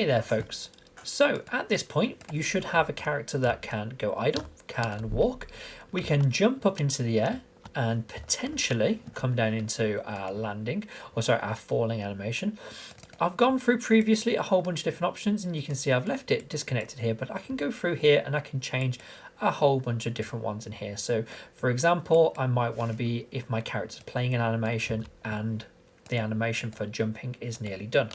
Hey there folks. So at this point you should have a character that can go idle, can walk. We can jump up into the air and potentially come down into our landing, or sorry, our falling animation. I've gone through previously a whole bunch of different options and you can see I've left it disconnected here, but I can go through here and I can change a whole bunch of different ones in here. So for example, I might want to be, if my character's playing an animation and the animation for jumping is nearly done,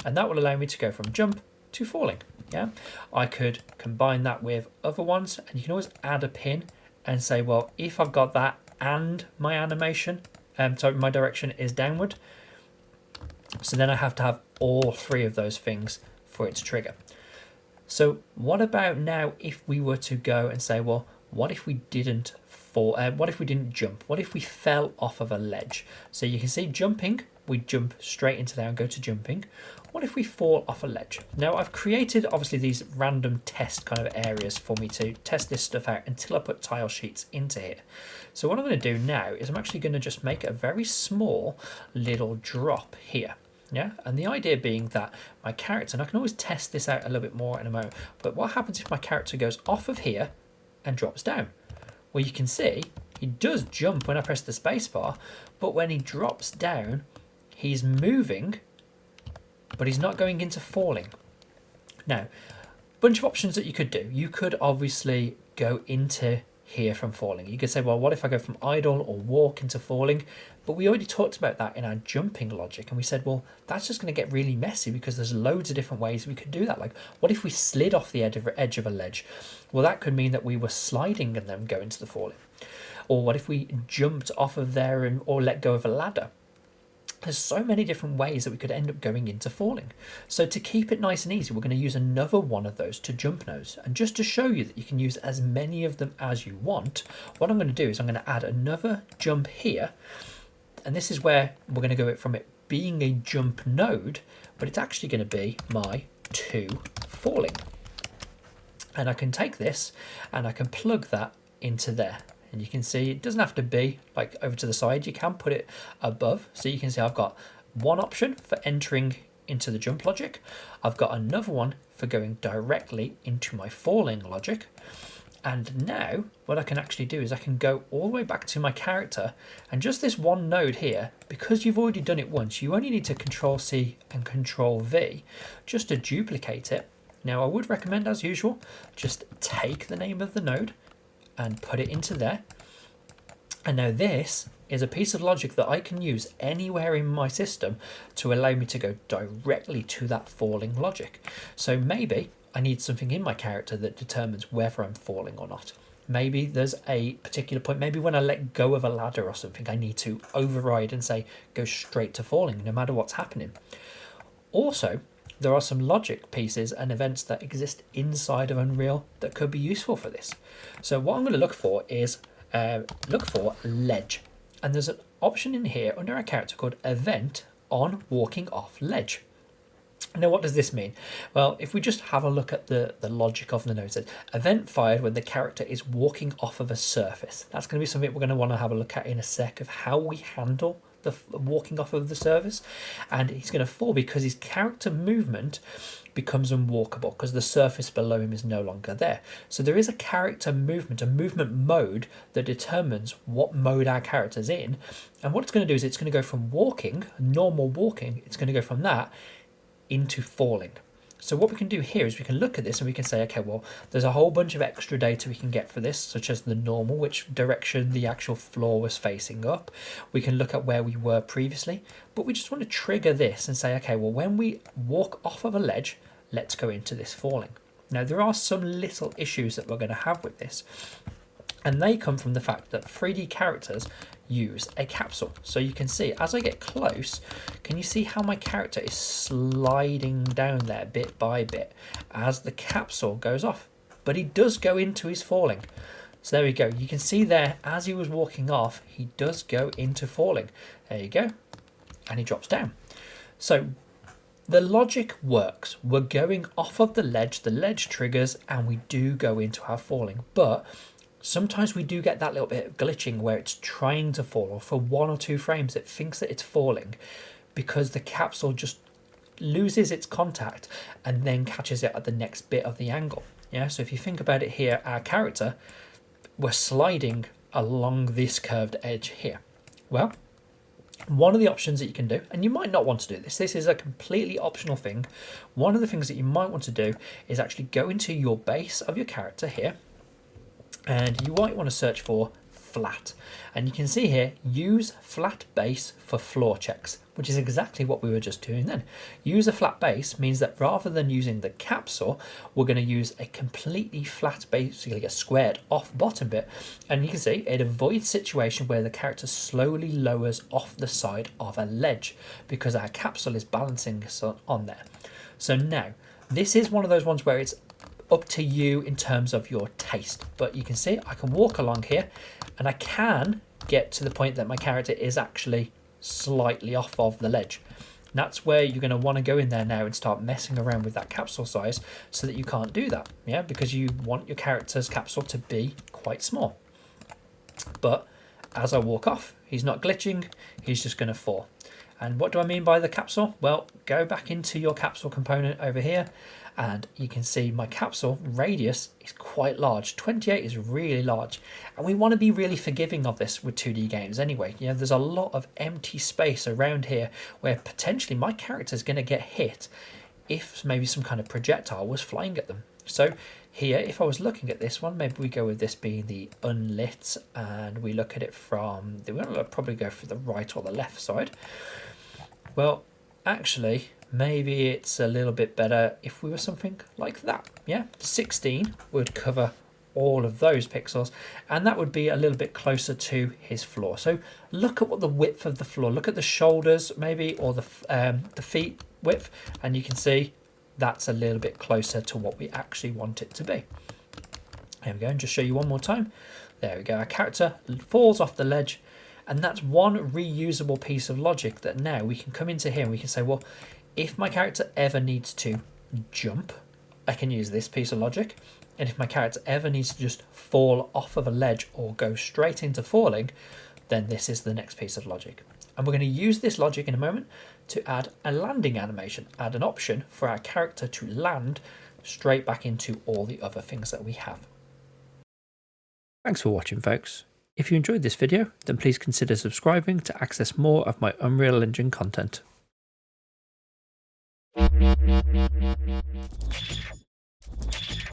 and that will allow me to go from jump to falling. Yeah, I could combine that with other ones, and you can always add a pin and say, well, if I've got that and my animation, so my direction is downward, so then I have to have all three of those things for it to trigger. So what about now if we were to go and say, well, what if we didn't fall? What if we didn't jump? What if we fell off of a ledge? So you can see jumping, we jump straight into there and go to jumping. What if we fall off a ledge? Now I've created obviously these random test kind of areas for me to test this stuff out until I put tile sheets into here. So what I'm going to do now is I'm actually going to just make a very small little drop here. Yeah, and the idea being that my character, and I can always test this out a little bit more in a moment, but what happens if my character goes off of here and drops down? Well, you can see he does jump when I press the spacebar, but when he drops down, he's moving, but he's not going into falling. Now, a bunch of options that you could do. You could obviously go into here from falling. You could say, well, what if I go from idle or walk into falling? But we already talked about that in our jumping logic, and we said, well, that's just going to get really messy because there's loads of different ways we could do that. Like, what if we slid off the edge of a ledge? Well, that could mean that we were sliding and then go into the falling. Or what if we jumped off of there or let go of a ladder? There's so many different ways that we could end up going into falling. So to keep it nice and easy, we're going to use another one of those to jump nodes. And just to show you that you can use as many of them as you want, what I'm going to do is I'm going to add another jump here. And this is where we're going to go from it being a jump node, but it's actually going to be my to falling. And I can take this and I can plug that into there. And you can see it doesn't have to be like over to the side. You can put it above. So you can see I've got one option for entering into the jump logic. I've got another one for going directly into my falling logic. And now what I can actually do is I can go all the way back to my character, and just this one node here, because you've already done it once, you only need to Control C and Control V just to duplicate it. Now I would recommend, as usual, just take the name of the node and put it into there. And now this is a piece of logic that I can use anywhere in my system to allow me to go directly to that falling logic. So maybe I need something in my character that determines whether I'm falling or not. Maybe there's a particular point, maybe when I let go of a ladder or something, I need to override and say go straight to falling no matter what's happening. Also, there are some logic pieces and events that exist inside of Unreal that could be useful for this. So what I'm going to look for is look for ledge. And there's an option in here under our character called event on walking off ledge. Now, what does this mean? Well, if we just have a look at the logic of the node, it says event fired when the character is walking off of a surface. That's going to be something we're going to want to have a look at in a sec of how we handle the walking off of the surface. And he's going to fall because his character movement becomes unwalkable because the surface below him is no longer there. So there is a character movement, a movement mode that determines what mode our character's in. And what it's going to do is it's going to go from walking, normal walking, it's going to go from that into falling. So what we can do here is we can look at this and we can say, okay, well, there's a whole bunch of extra data we can get for this, such as the normal, which direction the actual floor was facing up. We can look at where we were previously, but we just want to trigger this and say, okay, well, when we walk off of a ledge, let's go into this falling. Now, there are some little issues that we're going to have with this, and they come from the fact that 3D characters use a capsule. So you can see as I get close, can you see how my character is sliding down there bit by bit as the capsule goes off? But he does go into his falling. So there we go. You can see there as he was walking off, he does go into falling. There you go. And he drops down. So the logic works. We're going off of the ledge triggers, and we do go into our falling. But sometimes we do get that little bit of glitching where it's trying to fall, or for 1 or 2 frames it thinks that it's falling because the capsule just loses its contact and then catches it at the next bit of the angle. Yeah, so if you think about it here, our character, we're sliding along this curved edge here. Well, one of the options that you can do, and you might not want to do this, this is a completely optional thing. One of the things that you might want to do is actually go into your base of your character here, and you might want to search for flat. And you can see here, use flat base for floor checks, which is exactly what we were just doing then. Use a flat base means that rather than using the capsule, we're going to use a completely flat, basically a squared off bottom bit. And you can see it avoids situation where the character slowly lowers off the side of a ledge because our capsule is balancing on there. So now, this is one of those ones where it's up to you in terms of your taste, but you can see I can walk along here and I can get to the point that my character is actually slightly off of the ledge. And that's where you're going to want to go in there now and start messing around with that capsule size so that you can't do that, yeah, because you want your character's capsule to be quite small. But as I walk off, he's not glitching, he's just going to fall. And what do I mean by the capsule? Well, go back into your capsule component over here and you can see my capsule radius is quite large. 28 is really large, and we want to be really forgiving of this with 2D games anyway. You know, there's a lot of empty space around here where potentially my character is going to get hit if maybe some kind of projectile was flying at them. So here, if I was looking at this one, maybe we go with this being the unlit, and we look at it from, we'll probably go for the right or the left side. Well, actually, maybe it's a little bit better if we were something like that. Yeah, 16 would cover all of those pixels, and that would be a little bit closer to his floor. So look at what the width of the floor, look at the shoulders maybe, or the feet width, and you can see that's a little bit closer to what we actually want it to be. There we go, and just show you one more time. There we go, our character falls off the ledge, and that's one reusable piece of logic that now we can come into here and we can say, well, if my character ever needs to jump, I can use this piece of logic. And if my character ever needs to just fall off of a ledge or go straight into falling, then this is the next piece of logic. And we're going to use this logic in a moment to add a landing animation, add an option for our character to land straight back into all the other things that we have. Thanks for watching, folks. If you enjoyed this video, then please consider subscribing to access more of my Unreal Engine content.